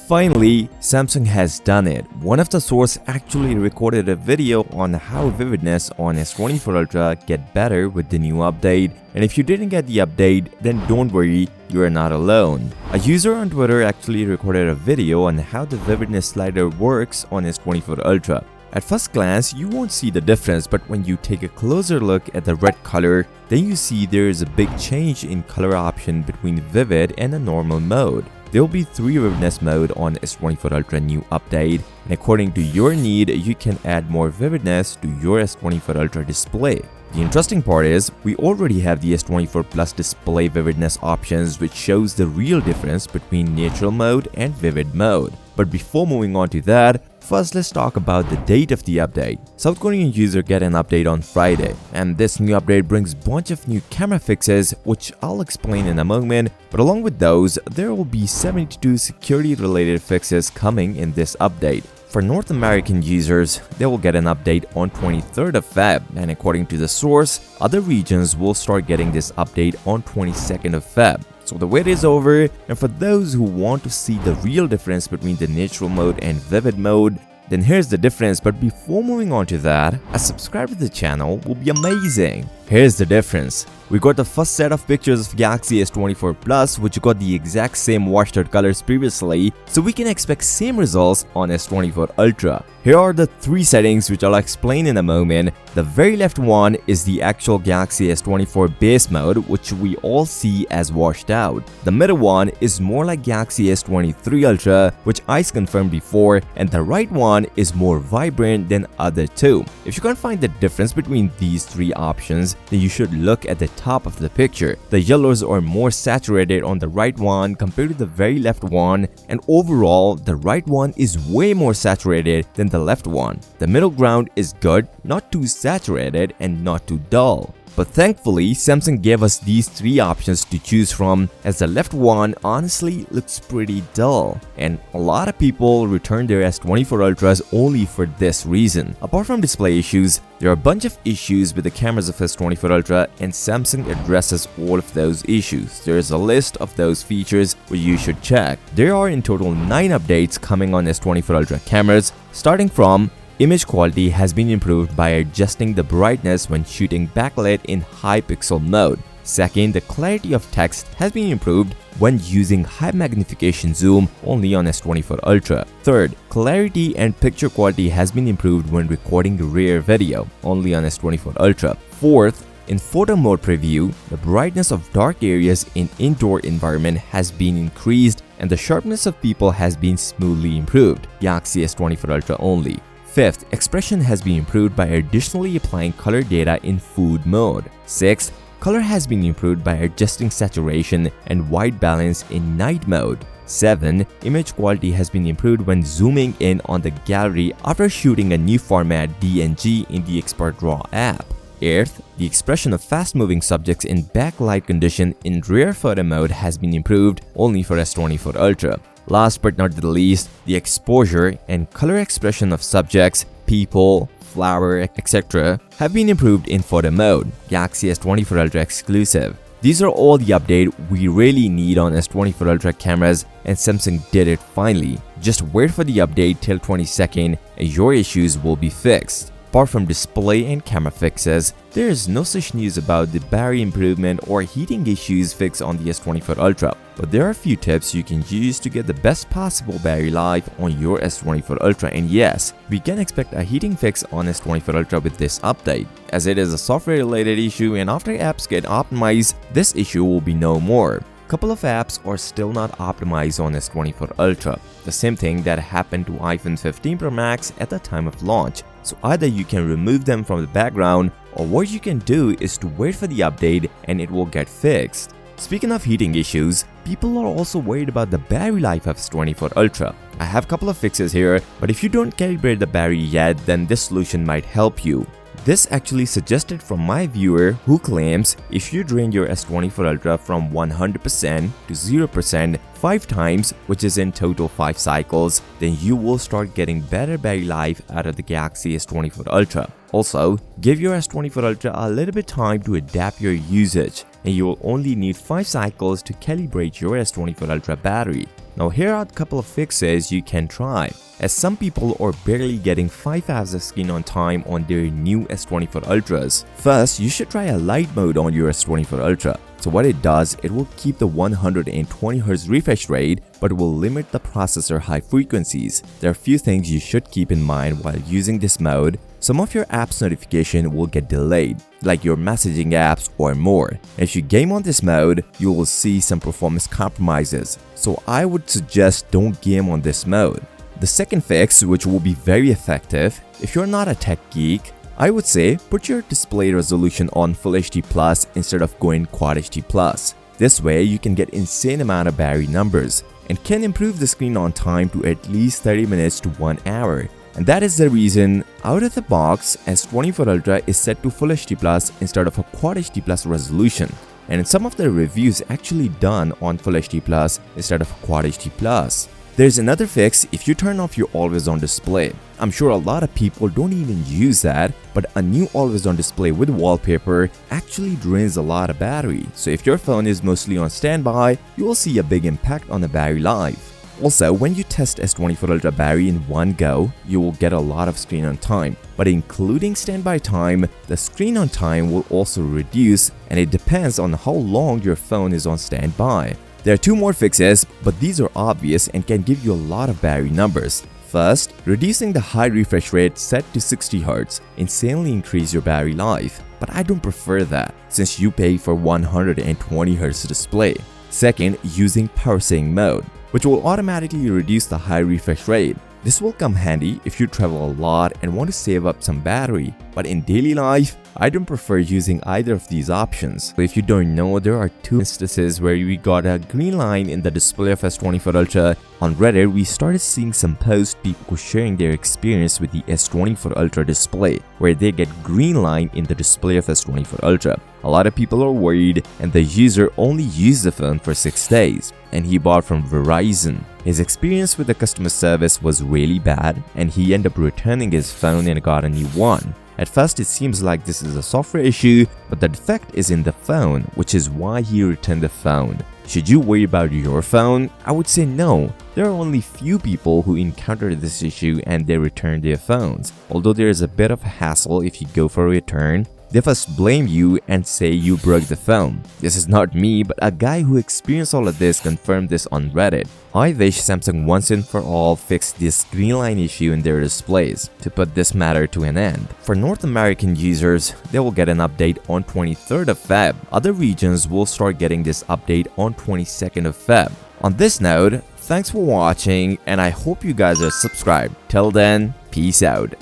Finally, Samsung has done it. One of the sources actually recorded a video on how vividness on S24 Ultra get better with the new update. And if you didn't get the update, then don't worry, you are not alone. A user on Twitter actually recorded a video on how the vividness slider works on S24 Ultra. At first glance, you won't see the difference, but when you take a closer look at the red color, then you see there is a big change in color option between Vivid and a normal mode. There will be 3 vividness mode on S24 Ultra new update, and according to your need, you can add more vividness to your S24 Ultra display. The interesting part is, we already have the S24 Plus display vividness options, which shows the real difference between natural mode and vivid mode. But before moving on to that, first let's talk about the date of the update. South Korean user get an update on Friday, and this new update brings bunch of new camera fixes, which I'll explain in a moment. But along with those, there will be 72 security related fixes coming in this update. For North American users, they will get an update on 23rd of Feb, and according to the source, other regions will start getting this update on 22nd of Feb. So the wait is over, and for those who want to see the real difference between the natural mode and vivid mode, then here's the difference. But before moving on to that, a subscribe to the channel will be amazing. Here's the difference. We got the first set of pictures of Galaxy S24 Plus, which got the exact same washed out colors previously, so we can expect same results on S24 Ultra. Here are the 3 settings which I'll explain in a moment. The very left one is the actual Galaxy S24 base mode, which we all see as washed out. The middle one is more like Galaxy S23 Ultra, which I confirmed before, and the right one is more vibrant than other 2. If you can't find the difference between these 3 options, then you should look at the top of the picture. The yellows are more saturated on the right one compared to the very left one, and overall the right one is way more saturated than the left one. The middle ground is good, not too saturated and not too dull. But thankfully, Samsung gave us these 3 options to choose from, as the left one honestly looks pretty dull, and a lot of people return their S24 Ultras only for this reason. Apart from display issues, there are a bunch of issues with the cameras of S24 Ultra, and Samsung addresses all of those issues. There is a list of those features which you should check. There are in total 9 updates coming on S24 Ultra cameras, starting from image quality has been improved by adjusting the brightness when shooting backlit in high pixel mode. Second, the clarity of text has been improved when using high magnification zoom only on S24 Ultra. Third, clarity and picture quality has been improved when recording rare video only on S24 Ultra. Fourth, in photo mode preview, the brightness of dark areas in indoor environment has been increased and the sharpness of people has been smoothly improved. Galaxy S24 Ultra only. Fifth, expression has been improved by additionally applying color data in food mode. Sixth, color has been improved by adjusting saturation and white balance in night mode. 7. Image quality has been improved when zooming in on the gallery after shooting a new format DNG in the Expert RAW app. 8th, the expression of fast-moving subjects in backlight condition in rare photo mode has been improved only for S24 Ultra. Last but not the least, the exposure and color expression of subjects, people, flower, etc. have been improved in photo mode, Galaxy S24 Ultra exclusive. These are all the updates we really need on S24 Ultra cameras, and Samsung did it finally. Just wait for the update till 22nd and your issues will be fixed. Apart from display and camera fixes, there is no such news about the battery improvement or heating issues fixed on the S24 Ultra. But there are a few tips you can use to get the best possible battery life on your S24 Ultra, and yes, we can expect a heating fix on S24 Ultra with this update, as it is a software related issue, and after apps get optimized, this issue will be no more. Couple of apps are still not optimized on S24 Ultra, the same thing that happened to iPhone 15 Pro Max at the time of launch. So either you can remove them from the background, or what you can do is to wait for the update and it will get fixed. Speaking of heating issues, people are also worried about the battery life of S24 Ultra. I have a couple of fixes here, but if you don't calibrate the battery yet, then this solution might help you. This actually suggested from my viewer who claims if you drain your S24 Ultra from 100% to 0% 5 times, which is in total 5 cycles, then you will start getting better battery life out of the Galaxy S24 Ultra. Also, give your S24 Ultra a little bit time to adapt your usage, and you will only need 5 cycles to calibrate your S24 Ultra battery. Now here are a couple of fixes you can try, as some people are barely getting 5 hours of screen on time on their new S24 Ultras. First, you should try a light mode on your S24 Ultra. So what it does, it will keep the 120Hz refresh rate but will limit the processor high frequencies. There are a few things you should keep in mind while using this mode. Some of your apps notification will get delayed, like your messaging apps or more. If you game on this mode, you will see some performance compromises. So I would suggest don't game on this mode. The second fix, which will be very effective, if you're not a tech geek, I would say put your display resolution on Full HD Plus instead of going Quad HD Plus. This way you can get insane amount of battery numbers and can improve the screen on time to at least 30 minutes to 1 hour. And that is the reason out of the box S24 Ultra is set to Full HD Plus instead of a Quad HD Plus resolution. And in some of the reviews actually done on Full HD Plus instead of Quad HD Plus. There's another fix if you turn off your always on display. I'm sure a lot of people don't even use that, but a new always on display with wallpaper actually drains a lot of battery. So if your phone is mostly on standby, you will see a big impact on the battery life. Also, when you test S24 Ultra battery in one go, you will get a lot of screen on time. But including standby time, the screen on time will also reduce, and it depends on how long your phone is on standby. There are two more fixes, but these are obvious and can give you a lot of battery numbers. First, reducing the high refresh rate set to 60Hz insanely increase your battery life, but I don't prefer that since you pay for 120Hz display. Second, using power saving mode, which will automatically reduce the high refresh rate. This will come handy if you travel a lot and want to save up some battery, but in daily life, I don't prefer using either of these options. If you don't know, there are two instances where we got a green line in the display of S24 Ultra. On Reddit, we started seeing some posts people sharing their experience with the S24 Ultra display, where they get green line in the display of S24 Ultra. A lot of people are worried, and the user only used the phone for 6 days, and he bought from Verizon. His experience with the customer service was really bad, and he ended up returning his phone and got a new one. At first it seems like this is a software issue, but the defect is in the phone, which is why he returned the phone. Should you worry about your phone? I would say no. There are only few people who encounter this issue and they return their phones. Although there is a bit of a hassle if you go for a return, they first blame you and say you broke the phone. This is not me, but a guy who experienced all of this confirmed this on Reddit. I wish Samsung once and for all fixed this green line issue in their displays to put this matter to an end. For North American users, they will get an update on 23rd of Feb. Other regions will start getting this update on 22nd of Feb. On this note, thanks for watching and I hope you guys are subscribed. Till then, peace out.